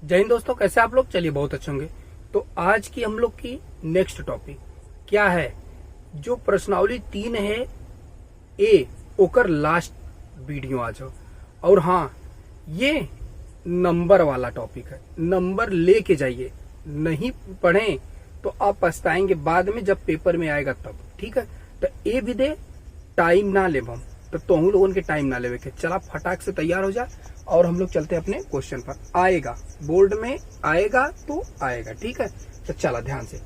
जय हिंद दोस्तों, कैसे आप लोग? चलिए बहुत अच्छे होंगे। तो आज की हम लोग की नेक्स्ट टॉपिक क्या है? जो प्रश्नावली 3 है ए ओकर लास्ट वीडियो आज हो। और हाँ, ये नंबर वाला टॉपिक है, नंबर लेके जाइए। नहीं पढ़ें तो आप पछताएंगे बाद में जब पेपर में आएगा तब। ठीक है, तो ए भी दे, टाइम ना ले हम तो तुम लोगों के टाइम ना लेवे के। चला फटाक से तैयार हो जा और हम लोग चलते हैं अपने क्वेश्चन पर। आएगा बोर्ड में, आएगा तो आएगा। ठीक है, तो चला ध्यान से।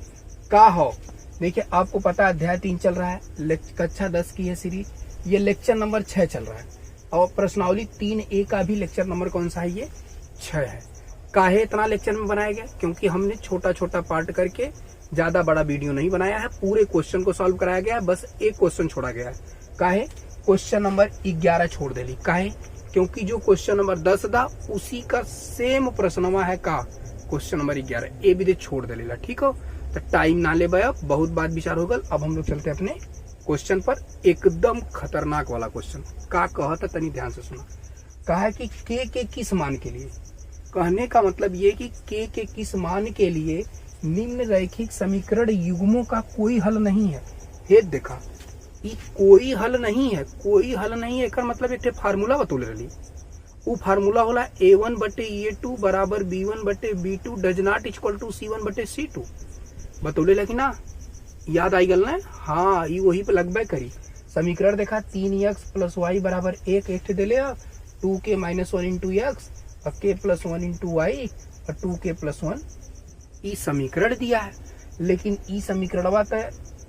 का हो देखिए, आपको पता है अध्याय 3 चल रहा है, कक्षा 10 की है सीरीज। ये लेक्चर नंबर 6 चल रहा है और प्रश्नावली 3A का भी लेक्चर नंबर कौन सा है? ये 6 है। काहे इतना लेक्चर में बनाया गया? क्योंकि हमने छोटा छोटा पार्ट करके ज्यादा बड़ा वीडियो नहीं बनाया है। पूरे क्वेश्चन को सॉल्व कराया गया है, बस एक क्वेश्चन छोड़ा गया है। काहे? क्वेश्चन नंबर 11 छोड़ देली। काहे? क्योंकि जो क्वेश्चन नंबर 10 था उसी का सेम प्रश्नवा है का क्वेश्चन नंबर 11 ए भी दे छोड़ देला। ठीक हो, तो टाइम ना ले अब बहुत बात विचार हो गल। अब हम लोग चलते अपने क्वेश्चन पर। एकदम खतरनाक वाला क्वेश्चन का कहता, तनी ध्यान से सुना। कहा कि के किस मान के लिए? कहने का मतलब ये कि के किस मान के लिए निम्न रैखिक समीकरण युग्मों का कोई हल नहीं है। हे देखा, ये कोई हल नहीं है, कोई हल नहीं है। एक मतलब एक फार्मूला बतौले रही। वो फार्मूला होला A1 बटे A2 बराबर B1 बटे B2 does not equal to C1 बटे C2 बतौले लगी ना। याद आई गल ना? हाँ, ये वही पे लगभग करी। समीकरण देखा 3x प्लस वाई बराबर 1 एक दिले, 2k माइनस 1 इंटू एक्स और k प्लस 1 इंटू वाई और 2k प्लस 1। ई समीकरण दिया है, लेकिन ई समीकरण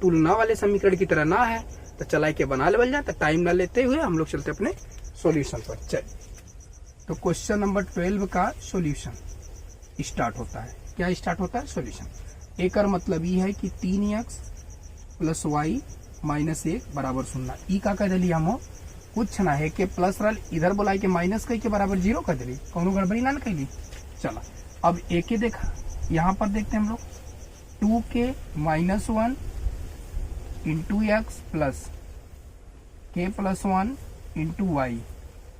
तुलना वाले समीकरण की तरह ना है। तो चला के बना लेवल जाए, तो टाइम ना लेते हुए हम लोग चलते अपने सॉल्यूशन पर। चल, तो क्वेश्चन नंबर 12 का सॉल्यूशन स्टार्ट होता है। क्या स्टार्ट होता है? सॉल्यूशन। एक मतलब ये है कि 3x प्लस वाई माइनस 1 बराबर 0। ई का कह दिली हम कुछ ना है कि प्लस रल इधर बोला के माइनस कह के बराबर 0 कर दिली। कौनो गड़बड़ी ना कैली। चला, अब एक देखा, यहाँ पर देखते हैं हम लोग 2k माइनस 1 into x plus k plus 1 into y.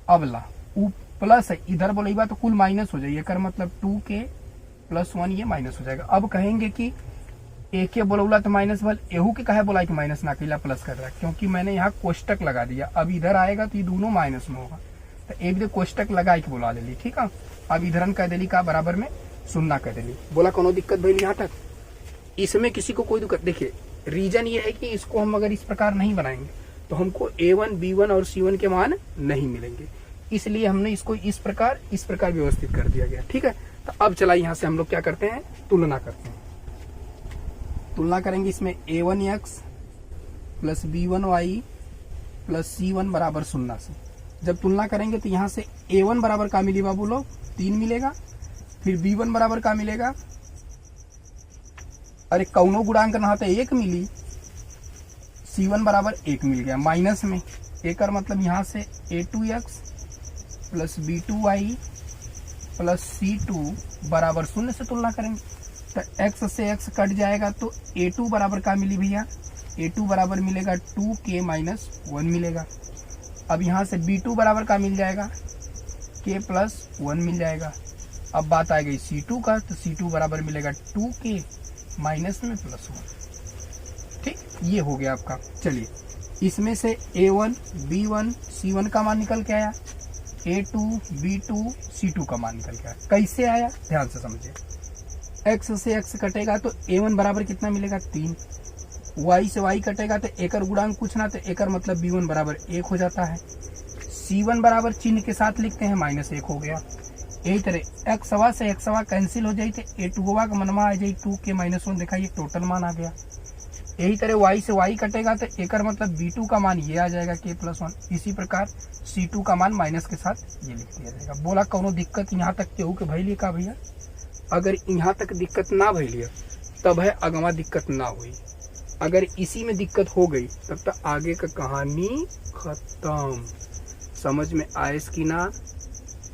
अब ला प्लस है, इधर बोलेगा तो कुल माइनस हो जाएगा। कर मतलब 2k प्लस 1 ये माइनस हो जाएगा। अब कहेंगे कि एक बोला तो माइनस भल, एहू के कहे बोला कि माइनस ना कैला प्लस कर रहा है, क्योंकि मैंने यहाँ कोष्टक लगा दिया। अब इधर आएगा तो ये दोनों माइनस में होगा, तो एक भी कोष्टक लगा के बोला ले ली। ठीक है, अब इधर कह दिली का बराबर में 0 कह दिली। बोला कोनो दिक्कत भाई यहाँ तक? इसमें किसी को कोई दिक्कत? देखिए, रीजन ये है कि इसको हम अगर इस प्रकार नहीं बनाएंगे तो हमको A1, B1 और C1 के मान नहीं मिलेंगे, इसलिए हमने इसको इस प्रकार व्यवस्थित कर दिया गया। ठीक है, तो अब चला यहाँ से हम लोग क्या करते हैं? तुलना करते हैं। तुलना करेंगे इसमें A1x plus B1y plus C1 बराबर 0 से। जब तुलना करेंगे तो यहाँ से A1 बराबर का मिली बाबू लोग 3 मिलेगा, फिर B1 बराबर का मिलेगा, अरे कौनो गुणांक ना तो 1 मिली, C1 बराबर 1 मिल गया माइनस में। एक मतलब यहाँ से A2x plus B2y plus C2 बराबर 0 से तुलना करेंगे तो x से x कट जाएगा, तो A2 बराबर का मिली भैया? A2 बराबर मिलेगा 2k माइनस 1 मिलेगा। अब यहाँ से B2 बराबर का मिल जाएगा, k प्लस 1 मिल जाएगा। अब बात आ गई C2 का, तो C2 बराबर मिलेगा 2k माइनस में प्लस 1। ठीक, ये हो गया आपका। चलिए, इसमें से A1, B1, C1 का मान निकल के आया, A2, B2, C2 का मान निकल के आया। कैसे आया? ध्यान से समझिए। x से x कटेगा तो A1 बराबर कितना मिलेगा? 3। y से y कटेगा तो एकर गुणांक कुछ ना, तो एकर मतलब B1 बराबर 1 हो जाता है। C1 बराबर चिन्ह के साथ लिखते हैं, माइनस 1 हो गया। यही तरह x से x कैंसिल हो जाए तो A2 का मनवा आ जाए 2k माइनस 1। देखा, ये टोटल मान आ गया। यही तरह y से y कटेगा तो एकर मतलब B2 का मान ये आ जाएगा k प्लस 1। इसी प्रकार C2 का मान माइनस के साथ ये लिख दिया जाएगा। बोला कोनो दिक्कत यहाँ तक केहू के भैलिए का भैया? अगर यहाँ तक दिक्कत ना भैलिए तब है अगवा दिक्कत ना हुई। अगर इसी में दिक्कत हो गई तब तक आगे का कहानी खत्म। समझ में आयस की ना?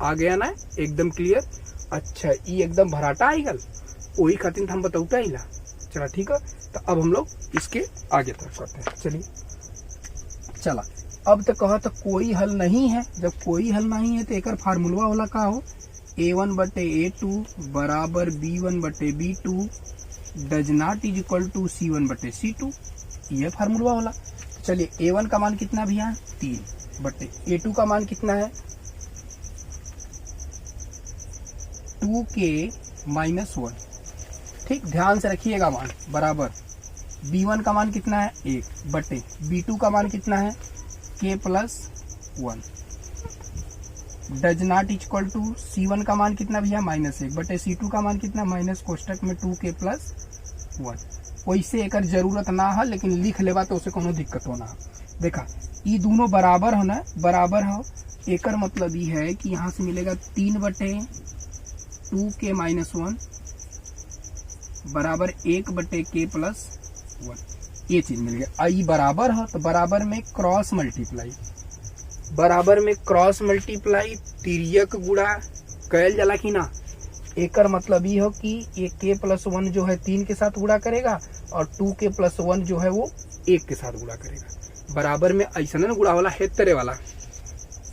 आ गया ना? एकदम क्लियर। अच्छा, ये एकदम भराटा आई गल, वही खातिर हम बताऊता ही ला। चला ठीक है, तो अब हम लोग इसके आगे तरफ करते हैं। चलिए, चला, अब तो कहा तो कोई हल नहीं है। जब कोई हल नहीं है तो एक फार्मूला होला का हो A1 बटे A2 बराबर B1 बटे B2 does not is equal to C1 बटे C2, ये फार्मूला होला। चलिए A1 का मान कितना भैया 3 बटे A2 का मान कितना है 2k माइनस 1। ठीक, ध्यान से रखिएगा मान बराबर B1 का मान कितना है 1 बटे B2 का मान कितना है k plus 1 does not equal to C1 का मान कितना भैया -1 बटे C2 का मान कितना माइनस कोष्टक में 2k प्लस 1। वैसे एक जरूरत ना है लेकिन लिख लेवा तो उसे कोनो दिक्कत होना है। देखा ये दोनों बराबर होना बराबर हो, एक मतलब ये है कि यहाँ से मिलेगा 3 बटे 2k माइनस 1 बराबर 1 बटे k प्लस 1, ये चीज मिल गया। ये बराबर हो तो बराबर में क्रॉस मल्टीप्लाई, बराबर में क्रॉस मल्टीप्लाई तिर्यक गुणा कैल जाला कि ना। एकर मतलब ये हो कि ये k प्लस 1 जो है 3 के साथ गुणा करेगा और 2k प्लस 1 जो है वो 1 के साथ गुणा करेगा। बराबर में ऐसा ना गुणा वाला हेतरे वाला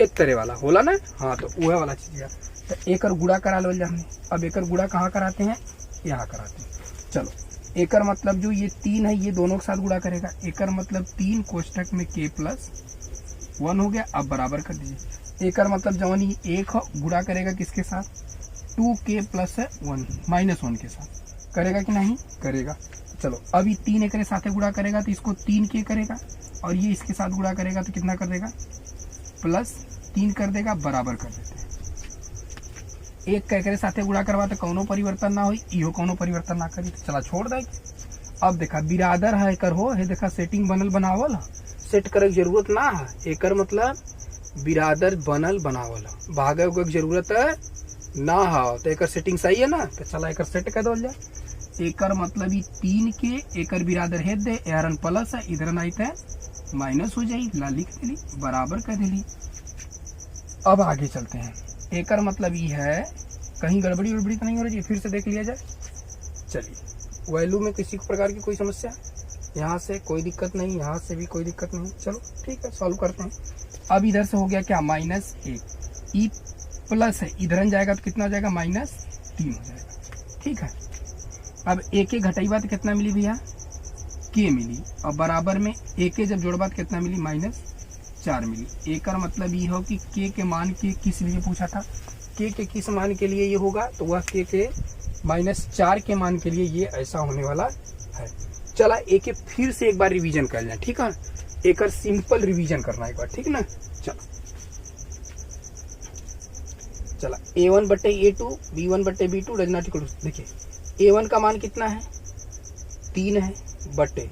एक तरह वाला होला ना, हाँ तो वह वाला चीज है। तो एकर गुणा करा लो हमने। अब एकर गुणा कहाँ कराते हैं, यहाँ कराते हैं। चलो एकर मतलब जो ये 3 है ये दोनों के साथ गुणा करेगा, एकर मतलब 3 कोष्टक में k प्लस 1 हो गया। अब बराबर कर दीजिए। एकर मतलब जवन ये 1 गुणा करेगा किसके साथ 2k प्लस 1 माइनस 1 के साथ करेगा कि नहीं करेगा। चलो अभी 3 एक साथ गुणा करेगा तो इसको 3k करेगा और ये इसके साथ गुणा करेगा तो कितना कर देगा प्लस 3 कर देगा, बराबर कर देते हैं। एक के साथ गुणा करवा तो कौनो परिवर्तन ना हो, इहो कौनो परिवर्तन ना करी तो चला छोड़ दे। अब देखा बिरादर है एकर हो है, देखा सेटिंग बनल बनावल सेट करे की जरूरत ना है। एकर मतलब बिरादर बनल बनावल भागे उगे की जरूरत ना हो तो एकर सेटिंग सही है ना, तो चला एकर सेट कर दो जाए। एकर मतलब 3 के एकर बिरादर है दे एरन प्लस है, इधर नहीं थे माइनस हो जाई, ला लिख देली बराबर कर देली। अब आगे चलते हैं। एकर मतलब ये है कहीं गड़बड़ी उड़बड़ी तो नहीं हो रही, फिर से देख लिया जाए। चलिए वैल्यू में किसी प्रकार की कोई समस्या, यहाँ से कोई दिक्कत नहीं, यहाँ से भी कोई दिक्कत नहीं। चलो ठीक है सॉल्व करते हैं। अब इधर से हो गया क्या -1, ई प्लस है इधर जाएगा तो कितना हो जाएगा -3 हो जाएगा। ठीक है, अब एक घटाई तो कितना मिली भैया k मिली और बराबर में एक जब जोड़बा तो कितना मिली -4 मिली। एकर मतलब ये हो कि k के मान के किस लिए पूछा था, k के किस मान के लिए ये होगा तो वह k के -4 के मान के लिए ये ऐसा होने वाला है। चला एक फिर से एक बार रिवीजन कर लें, ठीक है। एकर सिंपल रिवीजन करना एक बार, ठीक ना। चला A1 बटे A2 B1 बटे B2 does not equal to, देखिए A1 का मान कितना है 3 है बटे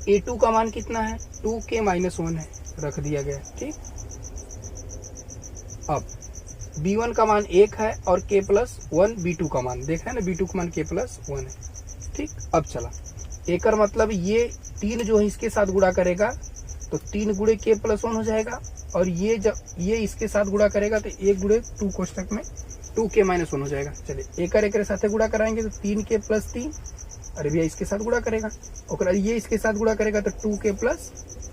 A2 का मान कितना है 2k माइनस 1 है, रख दिया गया। ठीक, अब B1 का मान 1 है और k प्लस 1 B2 का मान देखा है ना, B2 का मान k प्लस 1 है। ठीक, अब चला एकर मतलब ये 3 जो है इसके साथ गुणा करेगा तो 3 गुणे k प्लस 1 हो जाएगा और ये जब ये इसके साथ गुणा करेगा तो 1 गुणे 2 कोष्टक में 2k माइनस 1 हो जाएगा। चलिए एकर साथ गुणा कराएंगे तो 3k प्लस 3, अरे भैया इसके साथ गुणा करेगा और ये इसके साथ गुणा करेगा तो 2k प्लस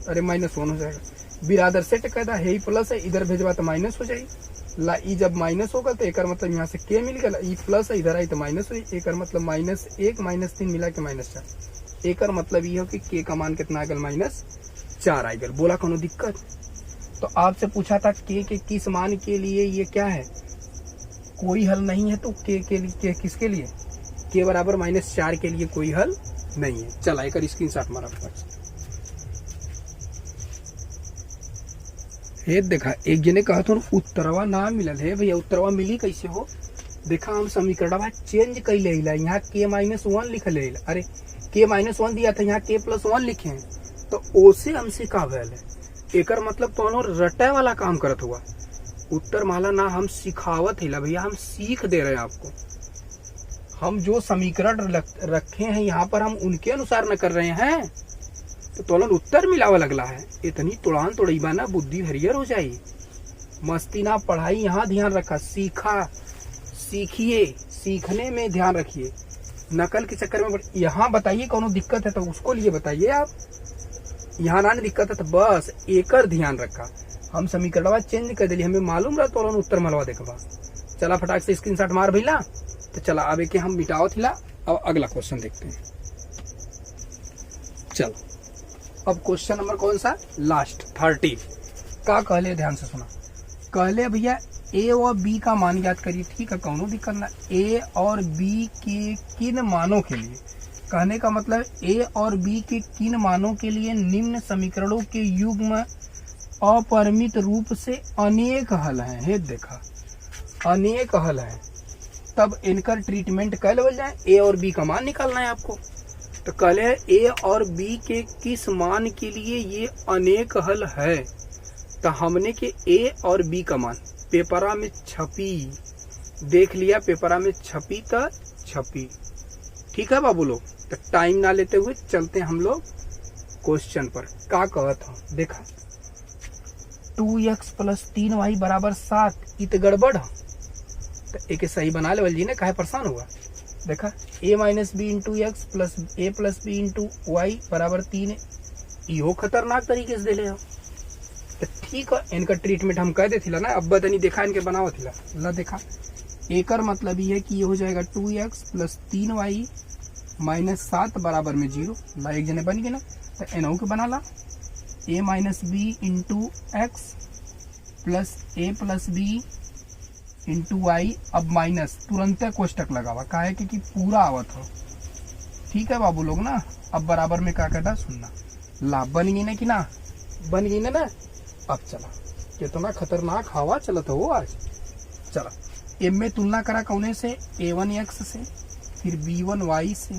अरे -1 हो जाएगा। बिरादर सेट कहता है ही प्लस है, इधर भेजवा तो माइनस हो जाएगी। ला ई जब माइनस होगा तो एकर मतलब यहाँ से k मिल गया, ई प्लस है इधर आई तो माइनस हुई। एकर मतलब -1 -3 मिला के -4। एकर मतलब ये हो कि k का मान कितना आ गया -4 आ गया। बोला कोनो दिक्कत, तो आपसे पूछा था k के किस मान के लिए ये क्या है, कोई हल नहीं है। तो k के लिए किसके लिए k बराबर -4 के लिए कोई हल नहीं है। चला एक स्क्रीनशॉट मारा हे, देखा एक जने कहा था उत्तरवा ना मिलल है। भैया उत्तरवा मिली कैसे हो, देखा हम समीकरणवा चेंज कर ले, यहाँ k-1 लिख ले, अरे k-1 दिया था यहाँ k प्लस 1 लिखे हैं तो ओसे हमसे का भयल है। एकर मतलब तो रटे वाला काम करत हुआ। उत्तर माला ना हम सिखावत है भैया, हम सीख दे रहे हैं आपको। हम जो समीकरण रखे हैं यहाँ पर हम उनके अनुसार न कर रहे हैं तो तोलन उत्तर मिलावा लगला है। इतनी तुड़ान तोड़ीबा ना बुद्धि हरियर हो जाई। मस्ती ना पढ़ाई यहाँ ध्यान रखा, सीखा सीखिए, सीखने में ध्यान रखिए, नकल के चक्कर में यहाँ बताइए कौनो दिक्कत है तो उसको लिए बताइए आप, यहाँ ना दिक्कत है तो बस एकर ध्यान रखा। हम समीकरणवा चेंज कर दिली, हमें मालूम रहा तो उत्तर मलवा देखबा चला फटाक से स्क्रीनशॉट मार भैया। तो चला अब एक हम मिटाओ थिला। अब अगला क्वेश्चन देखते हैं। चलो अब क्वेश्चन नंबर कौन सा, लास्ट 30 का कहले, ध्यान से सुना। कहले भैया ए और बी का मान ज्ञात करिए। ठीक है, कौनो दिक्कत ना। ए और बी के किन मानों के लिए, कहने का मतलब ए और बी के किन मानों के लिए निम्न समीकरणों के युग्म अपरिमित रूप से अनेक हल हैं। हे देखा, अनेक हल हैं, तब इनका ट्रीटमेंट कर लेवल जाए। ए और बी का मान निकालना है आपको। तो कहले ए और बी के किस मान के लिए ये अनेक हल है। तो हमने के ए और बी का मान पेपरा में छपी, देख लिया, पेपरा में छपी तो छपी। ठीक है बाबू लोग, तो टाइम ना लेते हुए चलते हैं हम लोग क्वेश्चन पर। का कहत हूं, देखा 2x + 3y = 7, इत गड़बड़। तो एक सही बना लेवल जी ने, काहे परेशान हुआ। देखा a - b × x + a + b × y = 3, इहो खतरनाक तरीके से दे ले हो। तो ठीक है, इनका ट्रीटमेंट हम कह देथिला ना। अब बदनी देखा इनके बनावत थिला ला। देखा एकर मतलब ये है कि ये हो जाएगा 2x + 3y - 7 = 0। ला एक जने बन गए ना। तो एनहु के बना ला a - b × x + a + b × y। अब माइनस तुरंत कोष्टक लगावा, काहे कि पूरा आवत हो। ठीक है बाबू लोग ना। अब बराबर में क्या कहता सुनना। ला बन गई ना कि ना, बन गई ना। अब चला, कितना खतरनाक हवा चलत हो आज। चला एम में तुलना करा कौने से, a1x से, फिर b1y से,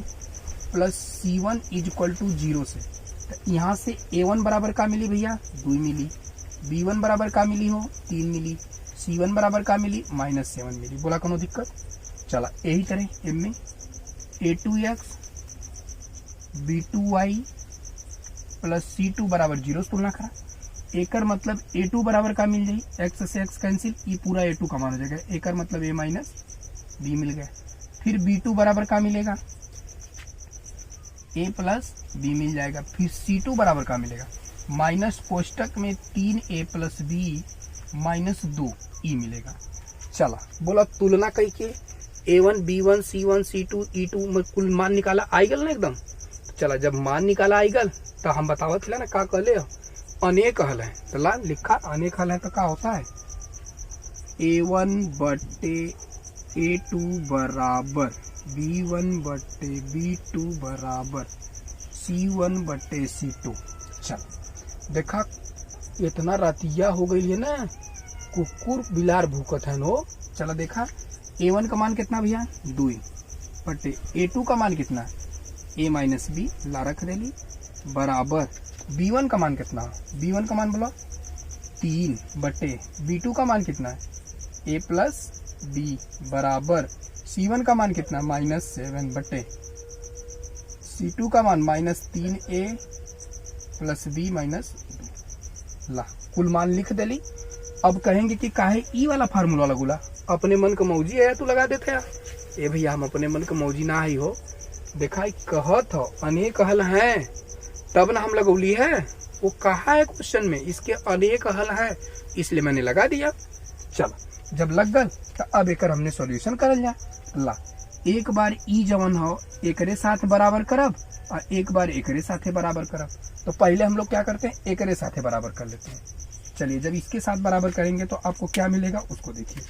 प्लस c1 = 0 से। तो यहाँ से a1 बराबर का मिली भैया 2 मिली, b1 बराबर का मिली हो 3 मिली, c1 बराबर का मिली -7 मिली। बोला कोनो दिक्कत। चला यही तरह एम में a2x b2y + c2 = 0 से तुलना करा। एकर मतलब a2 बराबर का मिल जाए, x से x कैंसिल, ये पूरा a2 का मान हो जाएगा। एकर मतलब a - b मिल गया। फिर b2 बराबर का मिलेगा, a + b मिल जाएगा। फिर c2 बराबर का मिलेगा, माइनस कोष्टक में 3a + b - 2e मिलेगा। चला बोला तुलना कई के a1 b1 c1 c2 e2 में कुल मान निकाला आईगल ना एकदम। चला जब मान निकाला आईगल तो हम बतावत ना का कहले अनेक हल है। तो ला लिखा अनेक हल है तो क्या होता है, a1 / a2 = b1 / b2 = c1 / c2। चल देखा इतना रातिया हो गई है ना, कुकुर बिलार भूकत है नो। चला देखा a1 का मान कितना भैया 2 बटे a2 का मान कितना a - b, ला रख देली, बराबर b1 का मान कितना, b1 का मान बोला 3 बटे b2 का मान कितना a + b बराबर c1 का मान कितना -7 बटे c2 का मान -3a + b - 2। ला कुल मान लिख देली। अब कहेंगे कि काहे ई वाला फार्मूला लगुला, अपने मन का मौजी है तू लगा देते हैं। ए भैया हम अपने मन का मौजी ना ही हो। देखा कहत हो अनेक हल हैं, तब ना हम लगौली है। वो कहा है क्वेश्चन में इसके अनेक हल है, इसलिए मैंने लगा दिया। चलो जब लग गल तो अब एक हमने सॉल्यूशन करल जा। ला एक बार ई जवन हो एकरे साथ बराबर करब और एक बार एकरे साथे बराबर करब। तो पहले हम लोग क्या करते हैं, एकरे साथे बराबर कर लेते हैं। चलिए जब इसके साथ बराबर करेंगे तो आपको क्या मिलेगा उसको देखिए।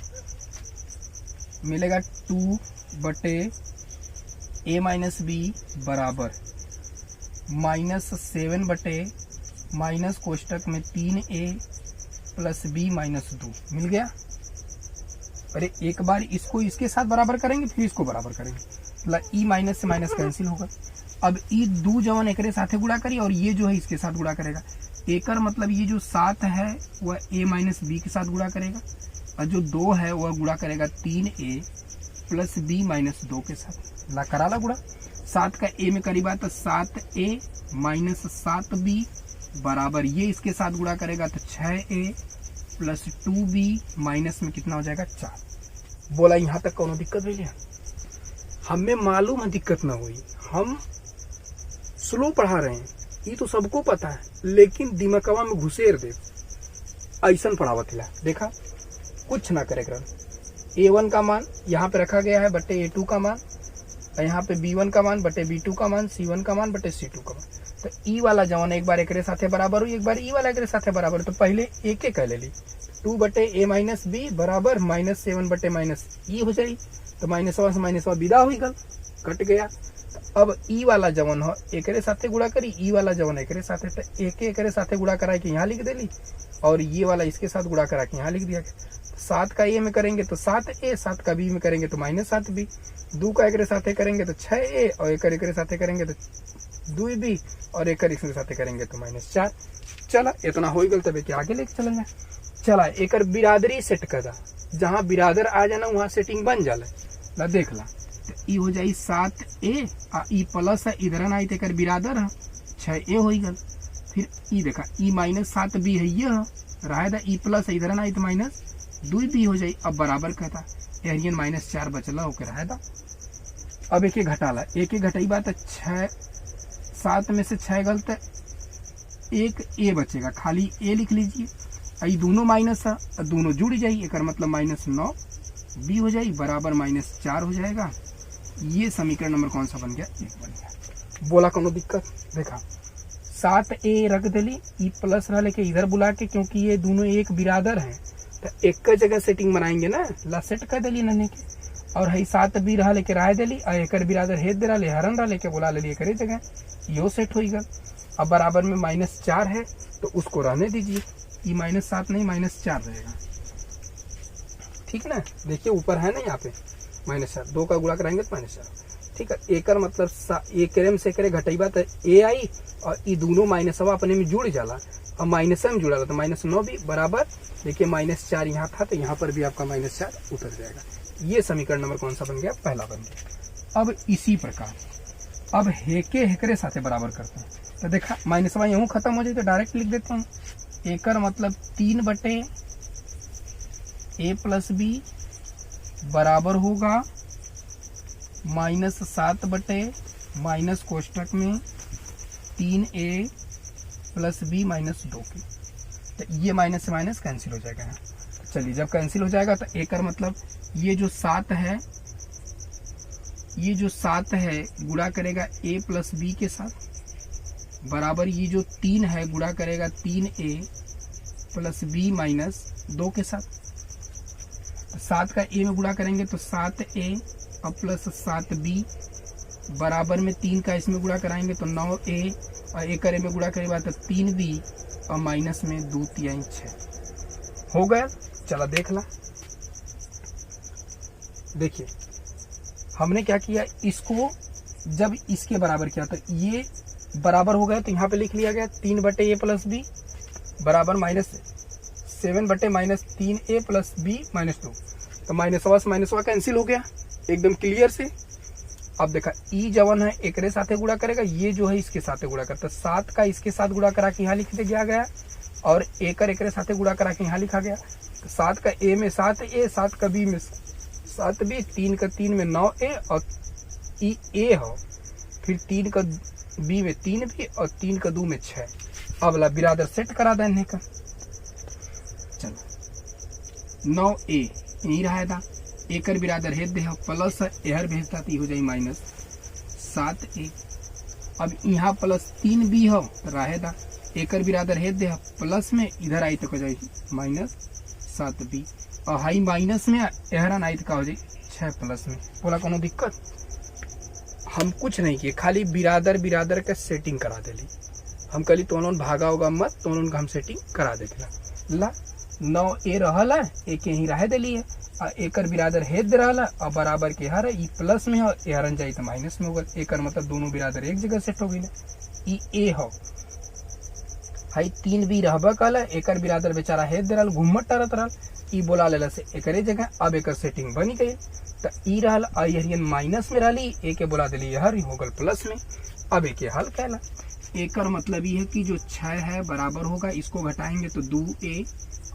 मिलेगा 2 बटे a - b बराबर -7 बटे माइनस कोष्टक में 3a + b - 2 मिल गया। अरे एक बार इसको इसके साथ बराबर करेंगे फिर इसको बराबर करेंगे, मतलब ई माइनस से माइनस कैंसिल होगा। अब ई 2 जवन एकरे साथे गुणा करी और ये जो है इसके साथ गुणा करेगा। एकर मतलब ये जो 7 है वह a - b के साथ गुणा करेगा और जो 2 है वह गुणा करेगा 3a + b - 2 के साथ। ला करा ला गुणा। 7 का a में करीब आता 7a - 7b बराबर ये इसके साथ गुणा करेगा तो 6a + 2b माइनस में कितना हो जाएगा 4। बोला यहाँ तक कौन दिक्कत भैया, हमें मालूम है दिक्कत ना हुई, हम स्लो पढ़ा रहे हैं ये तो सबको पता है, लेकिन दिमागवा में घुसेर दे ऐसा पढ़ावत हिला। देखा कुछ ना करे कर A1 का मान यहाँ पे रखा गया है बटे A2 का मान, और यहाँ पे B1 का मान बटे B2 का मान, C1 का मान बटे C2 का मान। तो E वाला जवन एक बार एकरे साथे बराबर हुई, एक बार E वाला एकरे साथे बराबर, तो पहले एक कह ले ली 2 बटे A माइनस B बराबर -7 बटे माइनस E हो जाई। तो -1 से -1 विदा हुई गल, कट गया। तो अब E वाला जवन हो एकरे साथे गुणा करी, E वाला जवन एकरे साथे, तो एक एकरे साथे गुणा करा के यहाँ लिख देली, और ये वाला इसके साथ गुणा करा के यहाँ लिख दिया गया। 7 का A में करेंगे तो 7A, 7 का B में करेंगे तो -7B, 2 का एकरे साथे करेंगे तो 6A, और एकरे साथे करेंगे तो 2B, और एकरे साथे करेंगे तो -4। चला इतना हो गल, तब आगे लेके चल जाए। चला एकर बिरादरी सेट कर दा, जहाँ बिरादर आ जाना वहाँ सेटिंग बन जाला। ला देख ला, तो ई हो जाई 7A, आ ई प्लस है इधर ना एकर बिरादर है 6A हो गल। फिर ई देखा ई -7B है, ये रहा था ई प्लस इधर ना तो -2B हो जाई। अब बराबर कहता एरियन -4 बचला ओके रहा था। अब एक घटाला, एक घटाई बात 6, 7 में से 6 गलत है, एक A बचेगा, खाली A लिख लीजिए। आई दोनों माइनस है, दोनों जुड़ जाई, एक मतलब -9B हो जाई बराबर -4 हो जाएगा। ये समीकरण नंबर कौन सा बन गया? 1 बन गया। बोला कोनो दिक्कत? देखा 7A रख दिली, ई प्लस रहा लेके इधर बुला के, क्योंकि ये दोनों एक बिरादर हैं तो एक जगह सेटिंग बनाएंगे ना, ला सेट कर दिली नन्हे के। और हई 7B रहा लेके राय दिली, और एकर बिरादर हेद दे रहा ले हरन रहा लेके बुला ले एक जगह, यो सेट हो गल। अब बराबर में -4 है तो उसको रहने दीजिए, ये -7 नहीं -4 रहेगा, ठीक ना। देखिए ऊपर है ना यहाँ पे -4, 2 का गुणा कराएंगे तो -4, ठीक है। एकर मतलब एकरे में से एकरे घटैबा तो A आई, और ये दोनों माइनसवा अपने में जुड़ जाला, और माइनस में जुड़ा तो -9B बराबर, देखिए -4 यहाँ था तो यहाँ पर भी आपका -4 उतर जाएगा। ये समीकरण नंबर कौन सा बन गया? पहला बन गया। अब इसी प्रकार अब हेके हेकरे साथे बराबर करते हैं, तो देखा माइनसवा यूं खत्म हो जाए तो डायरेक्ट लिख देता हूँ, एकर मतलब 3 बटे A प्लस B बराबर होगा -7 बटे माइनस कोष्टक में 3A प्लस B -2 की। तो ये माइनस से माइनस कैंसिल हो जाएगा। चलिए जब कैंसिल हो जाएगा तो एकर मतलब ये जो 7 है, ये जो 7 है गुणा करेगा A प्लस B के साथ बराबर, ये जो 3 है गुणा करेगा 3A प्लस B -2 के साथ। 7 का A में गुणा करेंगे तो 7A और प्लस 7B बराबर में 3 का इसमें गुणा कराएंगे तो 9A, और एक करे में गुणा करेगा तो 3B, और माइनस में 2 3 6 हो गया। चला देख ला, देखिए हमने क्या किया, इसको जब इसके बराबर किया तो ये बराबर हो गया, तो यहाँ पे लिख लिया गया 3 बटे A प्लस B बराबर -7 बटे -3A प्लस B -2। तो माइनसवा से माइनसवा कैंसिल हो गया एकदम क्लियर से। अब देखा ई जवन है एकरे साथे गुणा करेगा, ये जो है इसके साथे गुणा करता, 7 का इसके साथ गुणा करा के यहाँ लिख दिया गया, और एकर एकरे साथे गुणा करा के यहाँ लिखा गया। तो 7 का A में 7A, 7 का B में 7B, 3 का 3 में 9A, और ई A हो, फिर 3 का B में 3B, और 3 का 2 में 6। अब ला बिरादर सेट करा देने का, चलो 9A यही रहा था, एकर बिरादर हेद दे प्लस एहर भेजता हो जाए -7A। अब यहाँ प्लस 3B हो रहेगा, एकर बिरादर हेद दे प्लस में इधर आई तो हो जाए -7B, और हाई माइनस में एहरन आई तो का हो जाए 6 प्लस में। बोला कोनो दिक्कत? हम कुछ नहीं किए, खाली बिरादर के सेटिंग करा देली। हम कली तोनों भागा होगा मत, तोनों का हम सेटिंग करा देला। ला 9A रहला, एक यहीं रह दिली है, और एकर बिरादर हेद रहला, और बराबर के हर ई प्लस में हो, एहरन जाई तो माइनस में होगा। एकर मतलब दोनों बिरादर एक जगह सेट हो गई। ई A हो, हाई 3B रहबा कला, एकर बिरादर बेचारा हेद दे रहल, घूमत टरत रहल, ई बोला लेला से एकरे जगह। अब एकर सेटिंग बनी गई, तो ई रहल एरियन माइनस में रहली, ए के बोला दिली हर हो गल प्लस में। अब एक हल कहला, एकर मतलब ये है कि जो 6 है बराबर होगा, इसको घटाएंगे तो 2A,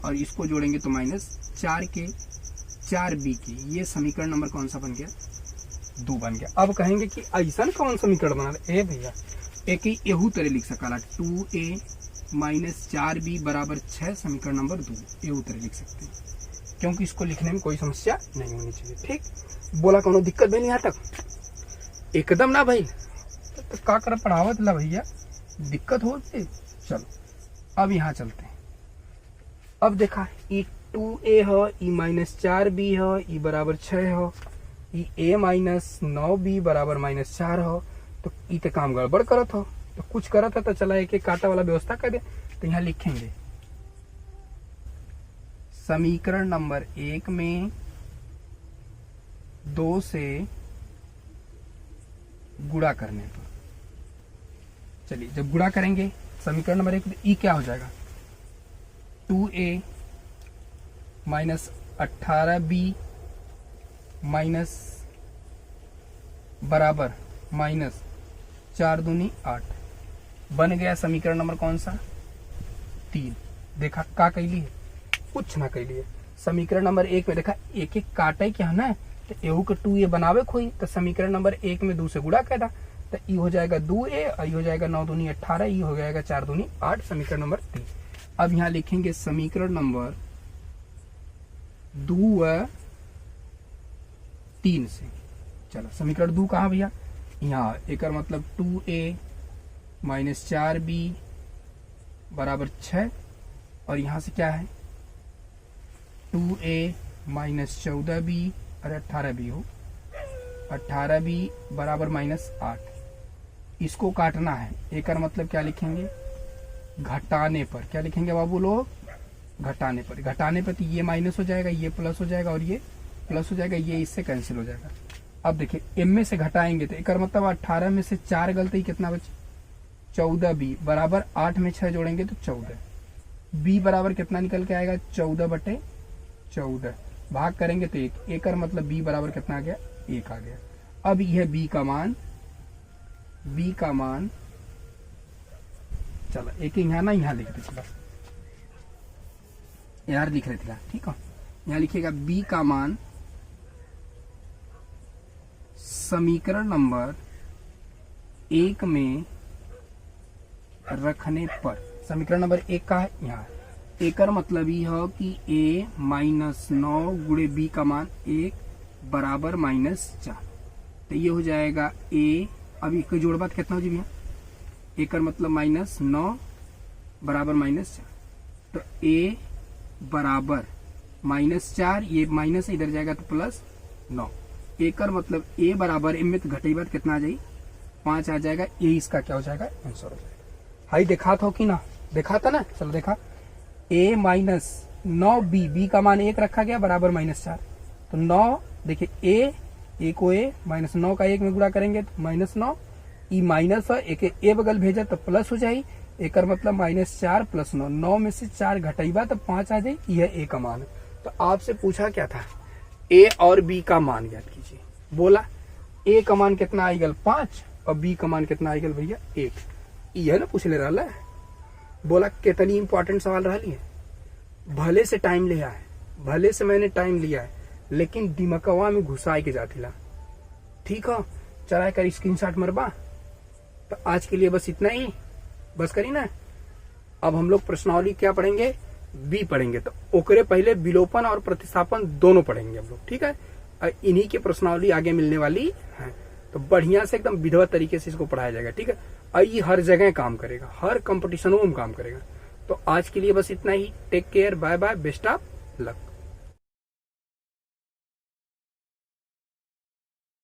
और इसको जोड़ेंगे तो -4B के। ये समीकरण नंबर कौन सा बन गया? 2 बन गया। अब कहेंगे कि ऐसा कौन समीकरण बना ए भैया, एक ही एहू तरह लिख सकला, 2A -4B बराबर 6, समीकरण नंबर 2 एहू तरह लिख सकते हैं। क्योंकि इसको लिखने में कोई समस्या नहीं होनी चाहिए। ठीक, बोला कोनो दिक्कत भी नहीं यहाँ तक? एकदम ना भाई, तो का कर पढ़ावत ला भैया, दिक्कत होती। चलो अब यहाँ चलते हैं। अब देखा ई 2a हो, ई -4b हो, ई बराबर 6 हो, ई a - 9b बराबर -4 हो, तो ई तो काम गड़बड़ करत हो। तो कुछ करत है तो चला एक एक काटा वाला व्यवस्था कर दे। तो यहाँ लिखेंगे समीकरण नंबर 1 में 2 से गुणा करने पर, चलिए जब गुणा करेंगे समीकरण नंबर 1 ई क्या हो जाएगा, 2a - 18b माइनस बराबर -4 दूनी 8 बन गया समीकरण नंबर कौन सा, 3। देखा का कैली है, कुछ ना कैली है। समीकरण नंबर 1 में देखा एक एक काटे क्या है ना, तो एहू के 2a बनावे खोई, तो समीकरण नंबर 1 में 2 से गुणा कर दा, तो ई हो जाएगा 2a और ई हो जाएगा 9 दूनी 18, ई हो जाएगा 4 दूनी 8, समीकरण नंबर 3। अब यहाँ लिखेंगे समीकरण नंबर 2 व 3 से। चलो समीकरण 2 कहाँ भैया, यहाँ एक मतलब 2a - 4b बराबर 6, और यहाँ से क्या है 2a - 14b, अरे 18b हो, 18b बराबर -8। इसको काटना है, एक मतलब क्या लिखेंगे, घटाने पर। क्या लिखेंगे बाबू लोग, घटाने पर। घटाने पर तो ये माइनस हो जाएगा, ये प्लस हो जाएगा, और ये प्लस हो जाएगा, ये इससे कैंसिल हो जाएगा। अब देखिए m में से घटाएंगे तो एक मतलब 18 में से 4 गलती कितना बचे, 14b बराबर 8 में 6 जोड़ेंगे तो 14, b बराबर कितना निकल के आएगा, 14/14, भाग करेंगे तो 1, एक मतलब b बराबर कितना आ गया, 1 आ गया। अब यह b का मान चलो एक यहाँ ना यहाँ लिख दे, चला यार लिख रहे थे, ठीक है। यहाँ लिखिएगा b का मान समीकरण नंबर 1 में रखने पर, समीकरण नंबर 1 का है यहाँ, एक मतलब ये हो कि a -9 गुणे b का मान 1 बराबर -4, तो ये हो जाएगा a, अभी कोई जोड़ बात कितना हो जी भैया, एक मतलब -9 बराबर -4, तो a बराबर -4, ये माइनस इधर जाएगा तो +9, एक मतलब a बराबर इनमें तो घटे बात कितना आ जाएगी, 5 आ जाएगा, ये इसका क्या हो जाएगा, आंसर हो जाएगा। हाई देखा था कि ना, देखा था ना, चलो देखा a -9b, b का मान 1 रखा गया बराबर -4, तो 9 देखिए a को a -9 का 1 में गुणा करेंगे तो -9, ई माइनस है, एक ए बगल भेजा तो प्लस हो जाए, एक मतलब -4 + 9, 9 में से 4 घटेगा तो 5 आ जाए, यह ए का मान है। तो आपसे पूछा क्या था, ए और बी का मान ज्ञात कीजिए। बोला ए का मान कितना आई गल 5 और बी का मान कितना आई गल भैया 1, यह ना पूछ ले रहा है। बोला कितनी इंपॉर्टेंट सवाल रहा है, भले से टाइम लिया है, भले से मैंने टाइम लिया है, लेकिन दिमकवा में घुसाए के जातिला, ठीक है। चला कर स्क्रीनशॉट मरबा। तो आज के लिए बस इतना ही, बस करी ना। अब हम लोग प्रश्नावली क्या पढ़ेंगे, बी पढ़ेंगे, तो ओकरे पहले विलोपन और प्रतिस्थापन दोनों पढ़ेंगे हम लोग, ठीक है। इन्हीं की प्रश्नावली आगे मिलने वाली है, तो बढ़िया से एकदम विधिवत तरीके से इसको पढ़ाया जाएगा, ठीक है। और ये हर जगह काम करेगा, हर कंपटीशनों में काम करेगा। तो आज के लिए बस इतना ही, take care, bye bye, best of luck.